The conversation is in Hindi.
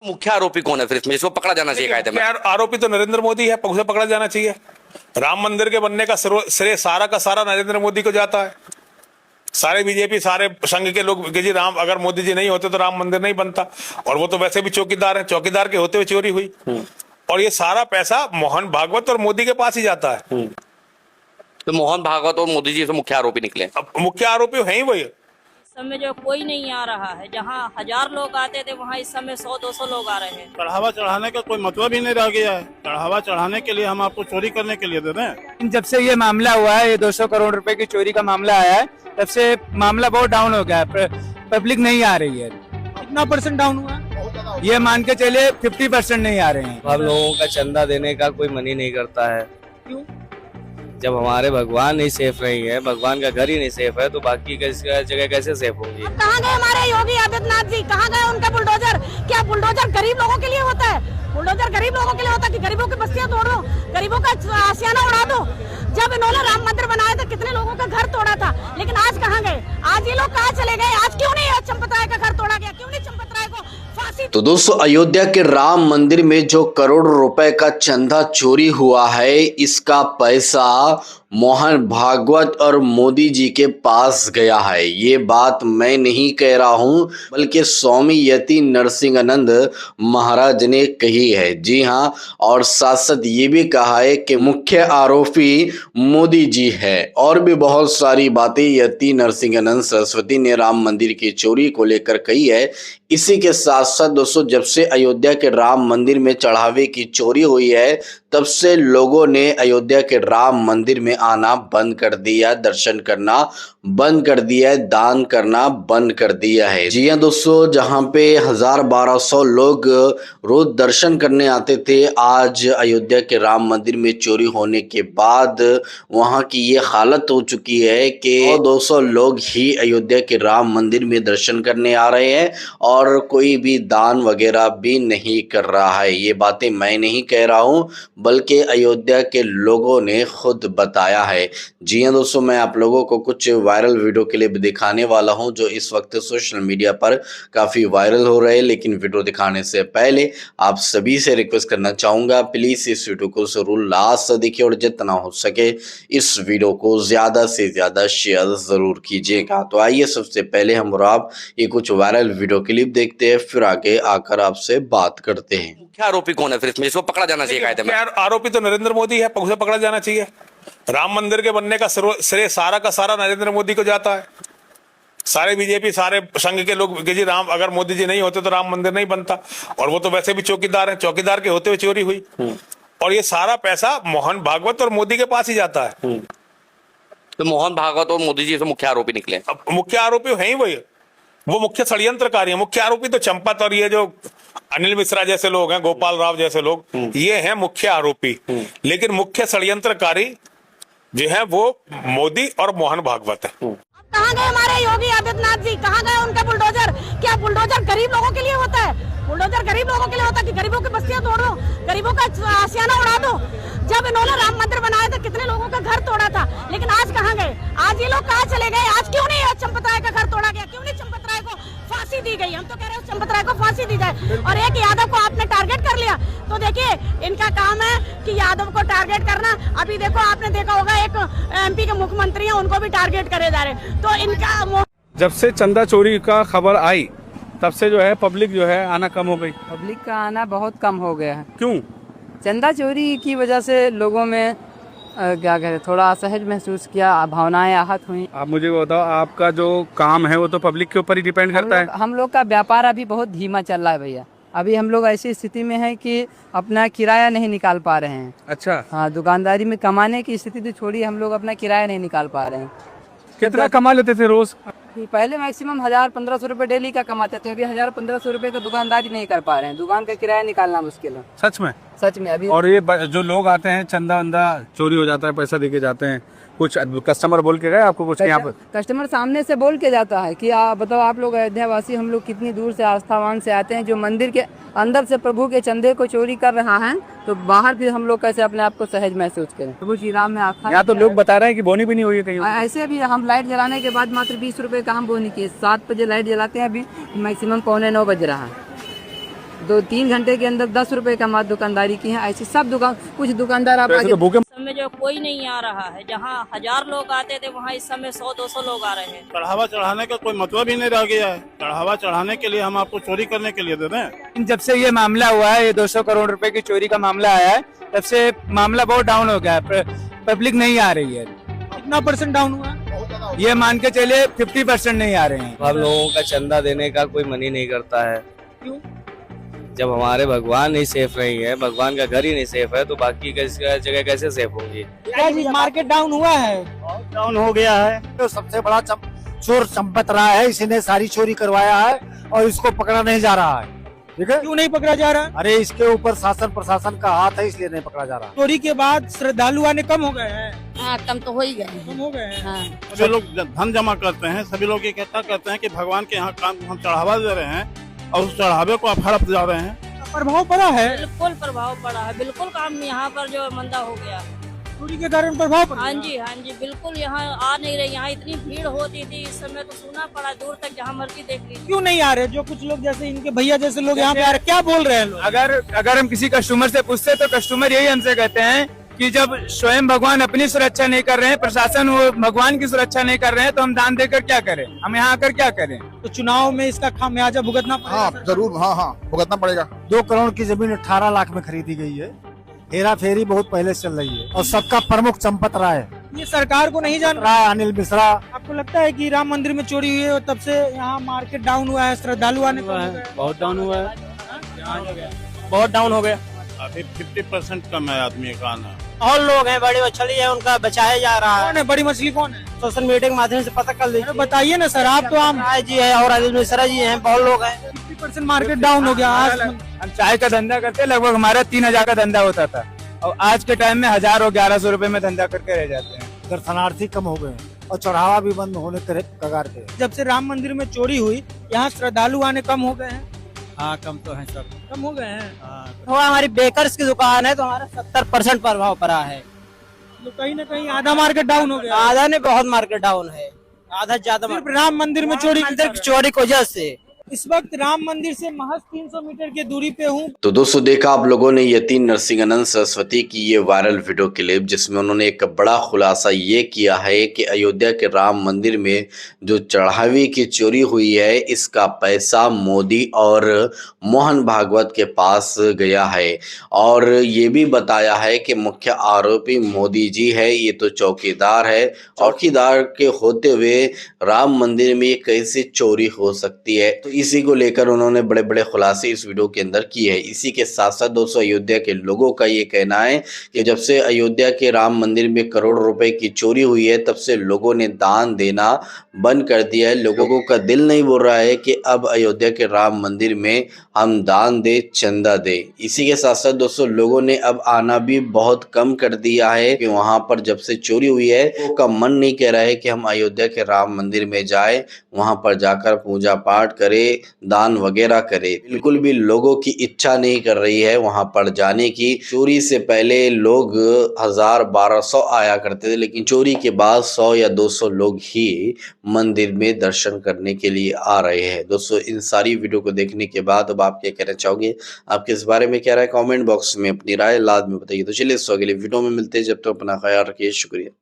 मुख्य आरोपी कौन है फिर इसमें, जिसको पकड़ा जाना चाहिए कायदे में? आरोपी तो नरेंद्र मोदी है, उसे पकड़ा जाना चाहिए। राम मंदिर के बनने का श्रेय सारा का सारा नरेंद्र मोदी को जाता है। सारे बीजेपी सारे संघ के लोग कि जी राम, अगर मोदी जी नहीं होते तो राम मंदिर नहीं बनता। और वो तो वैसे भी चौकीदार है, चौकीदार के होते हुए चोरी हुई। और ये सारा पैसा मोहन भागवत और मोदी के पास ही जाता है। तो मोहन भागवत और मोदी जी से मुख्य आरोपी निकले। अब मुख्य आरोपी है ही वही। समय जो कोई नहीं आ रहा है, जहाँ 1000 लोग आते थे वहाँ इस समय 100-200 लोग आ रहे हैं। चढ़ावा चढ़ाने का कोई मतलब ही नहीं रह गया है। चढ़ावा चढ़ाने के लिए हम आपको चोरी करने के लिए दे रहे हैं। जब से ये मामला हुआ है, ये 200 करोड़ रुपए की चोरी का मामला आया है, तब से मामला बहुत डाउन हो गया है। पब्लिक नहीं आ रही है। कितना परसेंट डाउन हुआ है? ये मान के चलिए 50% नहीं आ रहे हैं। हम लोगों का चंदा देने का कोई मन ही नहीं करता है। क्यों? जब हमारे भगवान नहीं सेफ नहीं है, भगवान का घर ही नहीं सेफ है, तो बाकी जगह कैसे सेफ होंगी? कहाँ गए हमारे योगी आदित्यनाथ जी? कहाँ गए उनका बुलडोजर? क्या बुलडोजर गरीब लोगों के लिए होता है? बुलडोजर गरीब लोगों के लिए होता है कि गरीबों की बस्तियां तोड़ दो, गरीबों का आशियाना उड़ा दो? जब इन्होंने राम मंदिर बनाया था कितने लोगों का घर तोड़ा था, लेकिन आज कहाँ गए? आज ये लोग कहाँ चले गए? आज क्यों नहीं चंपत राय का घर तोड़ा गया? क्यों नहीं चंपत राय को फांसी? तो दोस्तों, अयोध्या के राम मंदिर में जो करोड़ों रुपए का चंदा चोरी हुआ है, इसका पैसा मोहन भागवत और मोदी जी के पास गया है। ये बात मैं नहीं कह रहा हूं, बल्कि स्वामी यति नरसिंहानंद महाराज ने कही है। जी हां, और साथ साथ ये भी कहा है कि मुख्य आरोपी मोदी जी है। और भी बहुत सारी बातें यति नरसिंहानंद सरस्वती ने राम मंदिर की चोरी को लेकर कही है। इसी के साथ साथ दोस्तों, जब से अयोध्या के राम मंदिर में चढ़ावे की चोरी हुई है, तब से लोगों ने अयोध्या के राम मंदिर में आना बंद कर दिया, दर्शन करना बंद कर दिया है, दान करना बंद कर दिया है। जी हां दोस्तों, जहां पे 1000-1200 लोग रोज दर्शन करने आते थे, आज अयोध्या के राम मंदिर में चोरी होने के बाद वहां की ये हालत हो चुकी है कि 200 लोग ही अयोध्या के राम मंदिर में दर्शन करने आ रहे हैं और कोई भी दान वगैरह भी नहीं कर रहा है। ये बातें मैं नहीं कह रहा हूं, बल्कि अयोध्या के लोगों ने खुद बताया है। जी हां दोस्तों, मैं आप लोगों को कुछ वायरल वीडियो क्लिप दिखाने वाला हूं जो इस वक्त सोशल मीडिया पर काफ़ी वायरल हो रहे हैं। लेकिन वीडियो दिखाने से पहले आप सभी से रिक्वेस्ट करना चाहूँगा, प्लीज़ इस वीडियो को जरूर लास्ट तक देखिए और जितना हो सके इस वीडियो को ज़्यादा से ज़्यादा शेयर ज़रूर कीजिएगा। तो आइए सबसे पहले हम और आप ये कुछ वायरल वीडियो क्लिप देखते हैं, फिर आगे आकर आपसे बात करते हैं। मुख्य आरोपी कौन है फिर इसमें, जिसको पकड़ा जाना चाहिए कायदे में? आरोपी तो नरेंद्र मोदी है, उसे पकड़ा जाना चाहिए। राम मंदिर के बनने का श्रेय सारा का सारा नरेंद्र मोदी को जाता है। सारे बीजेपी सारे संघ के लोग कि जी राम, अगर मोदी जी नहीं होते तो राम मंदिर नहीं बनता। और वो तो वैसे भी चौकीदार है, चौकीदार के होते हुए चोरी हुई। और ये सारा पैसा मोहन भागवत और मोदी के पास ही जाता है। तो मोहन भागवत और मोदी जी से मुख्य आरोपी निकले। अब मुख्य आरोपी है ही वही। वो मुख्य षड्यंत्रकारी है। मुख्य आरोपी तो चंपत और ये जो अनिल मिश्रा जैसे लोग हैं, गोपाल राव जैसे लोग, ये हैं मुख्य आरोपी। लेकिन मुख्य षड्यंत्रकारी जो है वो मोदी और मोहन भागवत है। कहाँ गए हमारे योगी आदित्यनाथ जी? कहाँ गए उनका बुलडोजर? क्या बुलडोजर गरीब लोगों के लिए होता है? बुलडोजर गरीब लोगों के लिए होता है कि गरीबों की बस्तियां तोड़ दो, गरीबों का आशियाना उड़ा दो? जब इन्होंने राम मंदिर बनाया था कितने लोगों का घर तोड़ा था, लेकिन आज कहाँ गए? आज ये लोग कहाँ चले गए? आज क्यों नहीं चंपत राय का घर तोड़ा गया? क्यों नहीं चंपत राय को फांसी दी गई? हम तो कह रहे हैं चंपत राय को फांसी दी जाए। और एक यादव को आपने टारगेट कर लिया, तो देखिए इनका काम है कि यादव को टारगेट करना। अभी देखो, आपने देखा होगा एक MP के मुख्यमंत्री हैं, उनको भी टारगेट करे जा रहे। तो इनका जब से चंदा चोरी का खबर आई तब से जो है पब्लिक जो है आना कम हो गई। पब्लिक का आना बहुत कम हो गया है। क्यों? चंदा चोरी की वजह से लोगों में क्या कहते हैं, थोड़ा असहज महसूस किया, भावनाएं आहत हुई। आप मुझे बताओ, आपका जो काम है वो तो पब्लिक के ऊपर ही डिपेंड करता है। हम लोग का व्यापार अभी बहुत धीमा चल रहा है भैया। अभी हम लोग ऐसी स्थिति में है कि अपना किराया नहीं निकाल पा रहे हैं। अच्छा। हाँ, दुकानदारी में कमाने की स्थिति तो छोड़िए, हम लोग अपना किराया नहीं निकाल पा रहे हैं। कितना कमा लेते थे रोज? पहले मैक्सिमम 1000-1500 रुपए डेली का कमाते थे। अभी 1000-1500 रुपए का दुकानदारी नहीं कर पा रहे हैं। दुकान का किराया निकालना मुश्किल है। सच में? सच में। अभी और ये जो लोग आते हैं, चंदा वंदा चोरी हो जाता है, पैसा देके जाते हैं, कुछ कस्टमर बोल के गए आपको कुछ? यहाँ पर कस्टमर सामने से बोल के जाता है कि बताओ आप लोग अयोध्या वासी, हम लोग कितनी दूर से आस्थावान से आते हैं, जो मंदिर के अंदर से प्रभु के चंदे को चोरी कर रहा है, तो बाहर फिर हम लोग कैसे अपने आप को सहज महसूस करें? प्रभु श्री राम में आस्था। यहाँ तो लोग बता रहे हैं कि बोनी भी नहीं हुई है कहीं। ऐसे भी हम लाइट जलाने के बाद मात्र 20 रुपए का हम बोनी किए। 7 बजे लाइट जलाते हैं, अभी मैक्सिमम 8:45 बज रहा है। 2-3 घंटे के अंदर 10 रुपए का मात्र दुकानदारी की है। ऐसी सब दुकान, कुछ दुकानदार आप ऐसे तो भूखे इस समय जो कोई नहीं आ रहा है, जहाँ 1000 लोग आते थे वहाँ इस समय 100-200 लोग आ रहे हैं। चढ़ावा चढ़ाने का कोई मतलब ही नहीं रह गया है। चढ़ावा चढ़ाने के लिए हम आपको चोरी करने के लिए दे दें। जब से ये मामला हुआ है, ये 200 करोड़ रुपए की चोरी का मामला आया है, तब से मामला बहुत डाउन हो गया है। पब्लिक नहीं आ रही है। कितना परसेंट डाउन हुआ? ये मान के चलिए 50% नहीं आ रहे हैं। हम लोगों का चंदा देने का कोई मन ही नहीं करता है। क्यों? जब हमारे भगवान नहीं सेफ नहीं है, भगवान का घर ही नहीं सेफ है, तो बाकी जगह कैसे सेफ होंगी। मार्केट डाउन हुआ है? डाउन हो गया है। तो सबसे बड़ा चोर चंपत रहा है, इसने सारी चोरी करवाया है और इसको पकड़ा नहीं जा रहा है। ठीक है, क्यों नहीं पकड़ा जा रहा? अरे इसके ऊपर शासन प्रशासन का हाथ है, इसलिए नहीं पकड़ा जा रहा। चोरी के बाद श्रद्धालु आने कम हो गए हैं। हाँ, कम तो हो ही गए। कम हो गए हैं। हाँ। सभी लोग धन जमा करते हैं, सभी लोग इकट्ठा करते हैं कि भगवान के यहाँ काम हम चढ़ावा दे रहे हैं और उस चढ़ावे को आप हड़प जा रहे हैं। प्रभाव पड़ा है? बिल्कुल प्रभाव पड़ा है, बिल्कुल काम यहाँ पर जो मंदा हो गया। चोरी के कारण प्रभाव पड़ा? हाँ जी, बिल्कुल यहाँ आ नहीं रहे। यहाँ इतनी भीड़ होती थी, इस समय तो सुना पड़ा दूर तक, जहाँ मर्जी देख लीजिए। क्यों नहीं आ रहे? जो कुछ लोग जैसे इनके भैया जैसे लोग यहाँ पे आ रहे, क्या बोल रहे हैं लोग? अगर हम किसी कस्टमर से पूछते तो कस्टमर यही हमसे कहते हैं कि जब स्वयं भगवान अपनी सुरक्षा नहीं कर रहे हैं, प्रशासन वो भगवान की सुरक्षा नहीं कर रहे हैं, तो हम दान देकर क्या करें? हम यहाँ आकर क्या करें? तो चुनाव में इसका खामियाजा भुगतना पड़ेगा। हाँ जरूर, हाँ भुगतना पड़ेगा। 2 करोड़ की जमीन 18 लाख में खरीदी गई है। हेरा फेरी बहुत पहले से चल रही है और सबका प्रमुख चंपत राय है। ये सरकार को नहीं जान रहा। राय अनिल मिश्रा। आपको लगता है कि राम मंदिर में चोरी हुई है और तब से यहाँ मार्केट डाउन हुआ है, श्रद्धालु आने कम हो गए? बहुत डाउन हुआ है, बहुत डाउन हो गया। अभी 50% कम है आदमी का आना। और लोग हैं, बड़ी मछली है, उनका बचाया जा रहा है। कौन है बड़ी मछली? कौन है? सोशल मीडिया के माध्यम से पता कर लीजिए। बताइए ना सर, आप तो आम राय जी है और अनिल मिश्रा जी हैं, बहुत लोग हैं। 50% मार्केट डाउन हो गया। आज हम चाय का धंधा करते, लगभग हमारा 3000 का धंधा होता था और आज के टाइम में 1000 और 1100 रुपए में धंधा करके रह जाते हैं। दर्शनार्थी कम हो गए और चढ़ावा भी बंद होने के कगार पे। जब से राम मंदिर में चोरी हुई, यहाँ श्रद्धालु आने कम हो गए हैं। हाँ, कम तो है सब। कम हो गए हैं। थोड़ा हमारी बेकर्स की दुकान है तो हमारा 70% प्रभाव पड़ा है। तो कहीं न कहीं आधा मार्केट डाउन हो गया। आधा ने बहुत मार्केट डाउन है, आधा ज्यादा। सिर्फ राम मंदिर में चोरी की वजह से इस वक्त राम मंदिर से महज 300 मीटर की दूरी पे हूँ। तो दोस्तों, देखा आप लोगों ने यतीन नरसिंहानंद सरस्वती की ये वायरल वीडियो क्लिप, जिसमें उन्होंने एक बड़ा खुलासा ये किया है कि अयोध्या के राम मंदिर में जो चढ़ावे की चोरी हुई है, इसका पैसा मोदी और मोहन भागवत के पास गया है। और ये भी बताया है कि मुख्य आरोपी मोदी जी है, ये तो चौकीदार है। चौकीदार के होते हुए राम मंदिर में कैसे चोरी हो सकती है, तो इसी को लेकर उन्होंने बड़े बड़े खुलासे इस वीडियो के अंदर किए हैं। इसी के साथ साथ दोस्तों, अयोध्या के लोगों का ये कहना है कि जब से अयोध्या के राम मंदिर में करोड़ों रुपए की चोरी हुई है, तब से लोगों ने दान देना बंद कर दिया है। लोगों का दिल नहीं बोल रहा है कि अब अयोध्या के राम मंदिर में हम दान दे, चंदा दे। इसी के साथ साथ दोस्तों, लोगों ने अब आना भी बहुत कम कर दिया है कि वहां पर जब से चोरी हुई है, उनका मन नहीं कह रहा है कि हम अयोध्या के राम मंदिर में जाए, वहां पर जाकर पूजा पाठ करे, दान वगैरह करे। बिल्कुल भी लोगों की इच्छा नहीं कर रही है वहां पर जाने की। चोरी से पहले लोग 1000-1200 आया करते थे, लेकिन चोरी के बाद 100 या 200 लोग ही मंदिर में दर्शन करने के लिए आ रहे हैं। दोस्तों, इन सारी वीडियो को देखने के बाद अब आप क्या कहना चाहोगे, आपके इस बारे में क्या राय, कमेंट बॉक्स में अपनी राय लाद में बताइए। तो चलिए, इस अगले वीडियो में मिलते हैं, जब तक अपना ख्याल रखिए। शुक्रिया।